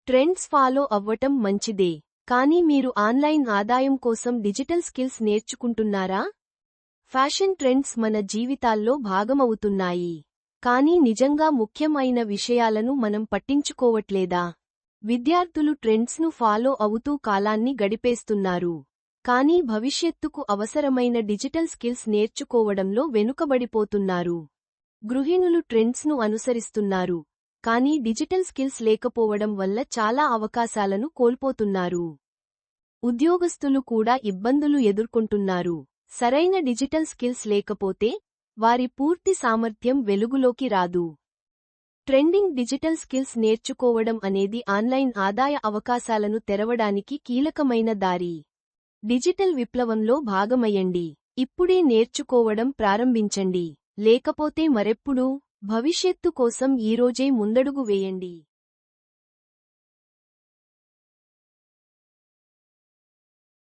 Trends follow అవ్వటం మంచిదే, కానీ మీరు ఆన్లైన్ ఆదాయం కోసం డిజిటల్ స్కిల్స్ నేర్చుకుంటున్నారా? ఫ్యాషన్ ట్రెండ్స్ మన జీవితాల్లో భాగమవుతున్నాయి, కానీ నిజంగా ముఖ్యమైన విషయాలను మనం పట్టించుకోవట్లేదా? విద్యార్థులు ట్రెండ్స్ను ఫాలో అవుతూ కాలాన్ని గడిపేస్తున్నారు, కానీ భవిష్యత్తుకు అవసరమైన డిజిటల్ స్కిల్స్ నేర్చుకోవడంలో వెనుకబడిపోతున్నారు. గృహిణులు ట్రెండ్స్ను అనుసరిస్తున్నారు, కానీ డిజిటల్ స్కిల్స్ లేకపోవడం వల్ల చాలా అవకాశాలను కోల్పోతున్నారు. ఉద్యోగస్తులు కూడా ఇబ్బందులు ఎదుర్కొంటున్నారు. సరైన డిజిటల్ స్కిల్స్ లేకపోతే వారి పూర్తి సామర్థ్యం వెలుగులోకి రాదు. ట్రెండింగ్ డిజిటల్ స్కిల్స్ నేర్చుకోవడం అనేది ఆన్లైన్ ఆదాయ అవకాశాలను తెరవడానికి కీలకమైన దారి. డిజిటల్ విప్లవంలో భాగమయ్యండి. ఇప్పుడే నేర్చుకోవడం ప్రారంభించండి, లేకపోతే మరెప్పుడు. భవిష్యత్తు కోసం ఈరోజే ముందడుగు వేయండి.